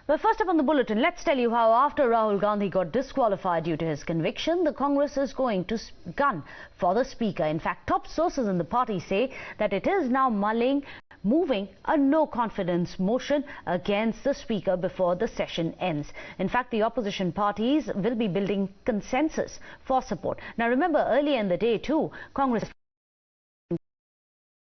Well, first up on the bulletin, let's tell you how after Rahul Gandhi got disqualified due to his conviction, the Congress is going to gun for the Speaker. In fact, top sources in the party say that it is now moving a no-confidence motion against the Speaker before the session ends. In fact, the opposition parties will be building consensus for support. Now, remember, earlier in the day too, Congress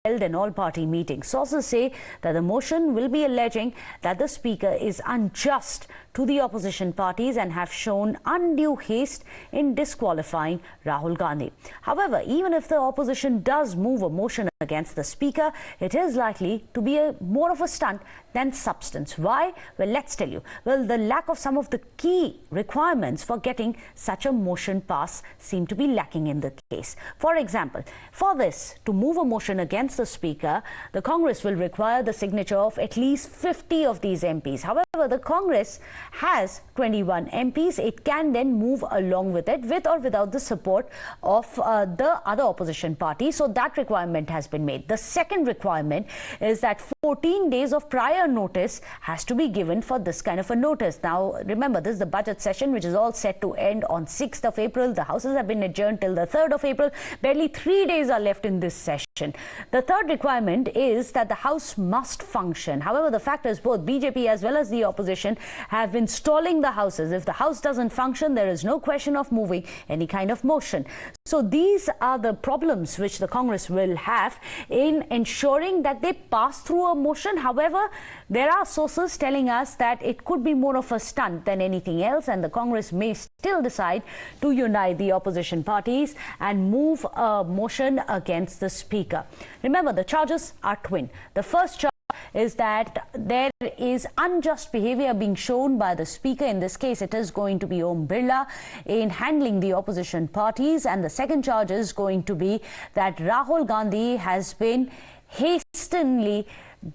held an all-party meeting. Sources say that the motion will be alleging that the Speaker is unjust to the opposition parties and have shown undue haste in disqualifying Rahul Gandhi. However, even if the opposition does move a motion against the Speaker, it is likely to be more of a stunt than substance. Why? Well, let's tell you. Well, the lack of some of the key requirements for getting such a motion passed seem to be lacking in the case. For example, for this to move a motion against the Speaker, the Congress will require the signature of at least 50 of these MPs. However, the Congress has 21 MPs. It can then move along with it, with or without the support of the other opposition party. So that requirement has been made. The second requirement is that 14 days of prior notice has to be given for this kind of a notice. Now, remember, this is the budget session, which is all set to end on 6th of April. The houses have been adjourned till the 3rd of April. Barely 3 days are left in this session. The third requirement is that the House must function. However, the fact is both BJP as well as the opposition have been stalling the houses. If the House doesn't function, there is no question of moving any kind of motion. So these are the problems which the Congress will have in ensuring that they pass through a motion. However, there are sources telling us that it could be more of a stunt than anything else, and the Congress may still decide to unite the opposition parties and move a motion against the Speaker. Remember, the charges are twin. The first charge is that there is unjust behavior being shown by the Speaker. In this case, it is going to be Om Birla in handling the opposition parties. And the second charge is going to be that Rahul Gandhi has been hastily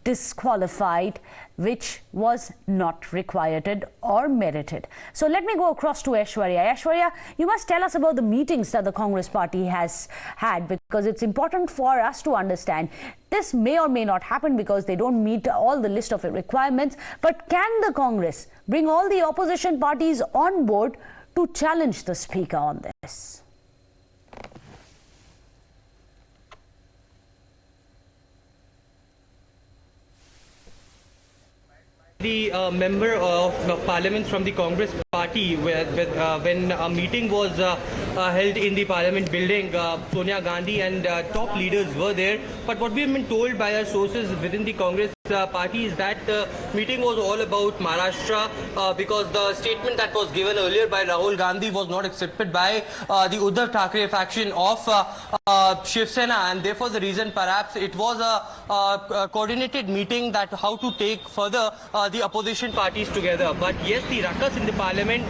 disqualified, which was not required or merited. So let me go across to Aishwarya. Aishwarya, you must tell us about the meetings that the Congress party has had, because it's important for us to understand. This may or may not happen because they don't meet all the list of requirements, but can the Congress bring all the opposition parties on board to challenge the Speaker on this? The member of parliament from the Congress party, when a meeting was held in the parliament building, Sonia Gandhi and top leaders were there. But what we have been told by our sources within the Congress party is that the meeting was all about Maharashtra, because the statement that was given earlier by Rahul Gandhi was not accepted by the Uddhav Thackeray faction of Shiv Sena, and therefore the reason perhaps it was a coordinated meeting that how to take further the opposition parties together. But yes, the ruckus in the parliament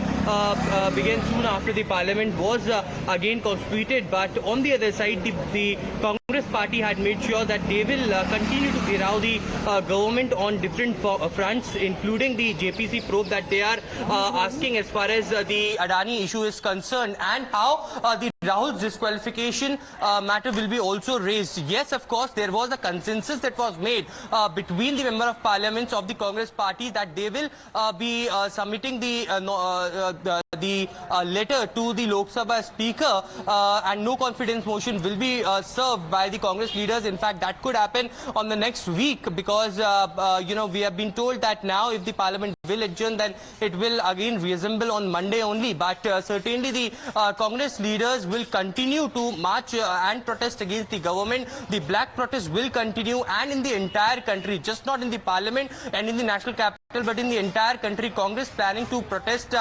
began soon after the parliament was again constituted. But on the other side, the Congress party had made sure that they will continue to gherav the government on different fronts, including the JPC probe that they are asking as far as the Adani issue is concerned, and how the Rahul's disqualification matter will be also raised. Yes, of course, there was a consensus that was made between the member of parliaments of the Congress party that they will be submitting the letter to the Lok Sabha Speaker, and no confidence motion will be served by the Congress leaders. In fact, that could happen on the next week, because we have been told that now if the parliament will adjourn, then it will again reassemble on Monday only. But certainly the Congress leaders will continue to march and protest against the government. The black protest will continue, and in the entire country, just not in the parliament and in the national capital, but in the entire country, Congress planning to protest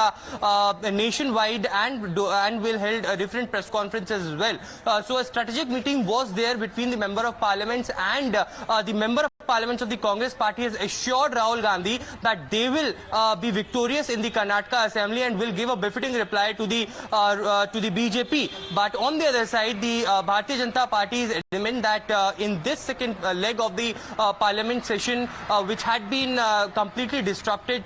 nationwide, and will hold different press conferences as well. So a strategic meeting was there between the member of parliaments, and the member of parliaments of the Congress party has assured Rahul Gandhi that they will be victorious in the Karnataka Assembly and will give a befitting reply to the BJP. But on the other side, the Bharatiya Janata Party is adamant that in this second leg of the parliament session, which had been completely disrupted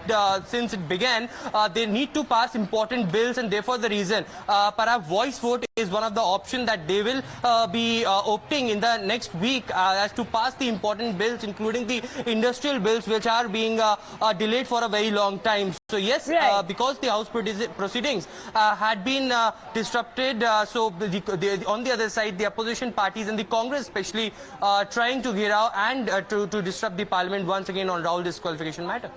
since it began, they need to pass important bills, and therefore the reason perhaps voice vote is one of the options that they will be opting in the next week as to pass the important bills, including the industrial bills, which are being delayed for a very long time. So yes, because the House proceedings had been disrupted, so on the other side, the opposition parties and the Congress especially trying to get out and to disrupt the parliament once again on Rahul disqualification matter.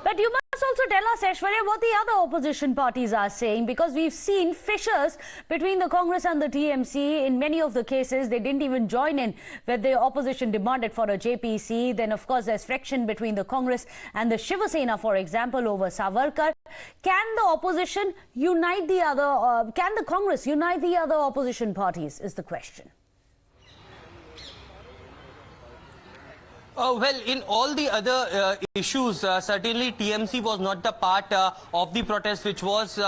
But you must also tell us, Aishwarya, what the other opposition parties are saying, because we've seen fissures between the Congress and the TMC. In many of the cases, they didn't even join in where the opposition demanded for a JPC. Then, of course, there's friction between the Congress and the Shiva Sena, for example, over Savarkar. Can the opposition unite the other, can the Congress unite the other opposition parties, is the question. Well, in all the other issues, certainly TMC was not the part of the protest which was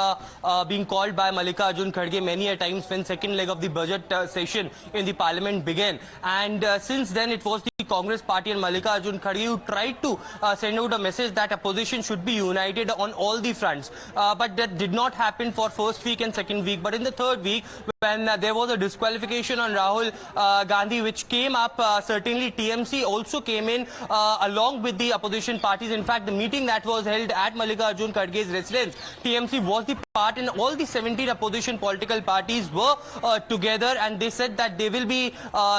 being called by Mallikarjun Kharge many a times when second leg of the budget session in the parliament began. And since then, it was the Congress party and Mallikarjun Kharge who tried to send out a message that opposition should be united on all the fronts. But that did not happen for first week and second week. But in the third week, when there was a disqualification on Rahul Gandhi, which came up, certainly TMC also came in along with the opposition parties. In fact, the meeting that was held at Mallikarjun Kharge's residence, TMC was the part, and all the 17 opposition political parties were together, and they said that they will be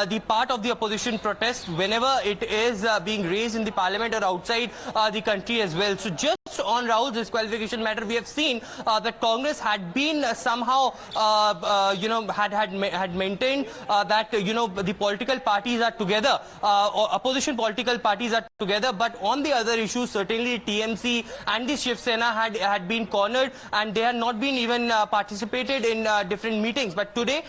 the part of the opposition protest whenever it is being raised in the parliament or outside the country as well. So just on Rahul's disqualification matter, we have seen that Congress had been somehow, had maintained that, the political parties are together, opposition political parties are together. But on the other issues, certainly TMC and the Shiv Sena had been cornered, and they had not been even participated in different meetings. But today,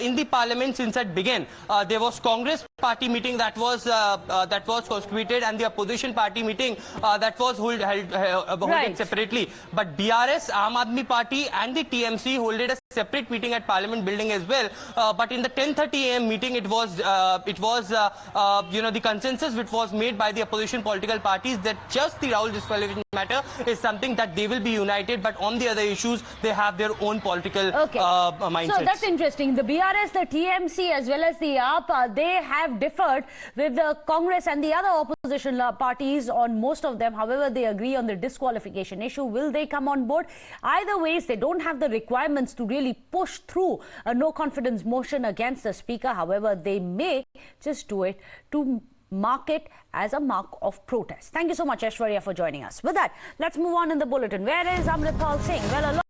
in the parliament, since it began, there was Congress party meeting that was constituted, and the opposition party meeting that was held separately. But BRS, Aam Aadmi Party and the TMC holded a separate meeting at Parliament building as well. But in the 10:30 a.m. meeting, it was the consensus which was made by the opposition political parties that just the Rahul disqualification matter is something that they will be united, but on the other issues, they have their own political mindsets. So that's interesting. The BRS, the TMC, as well as the AAP, they have differed with the Congress and the other opposition parties on most of them. However, they agree on the disqualification issue. Will they come on board? Either ways, they don't have the requirements to really push through a no confidence motion against the speaker. However, they may just do it to mark it as a mark of protest. Thank you so much, Aishwarya, for joining us. With that, let's move on in the bulletin. Where is Amritpal Singh? Well,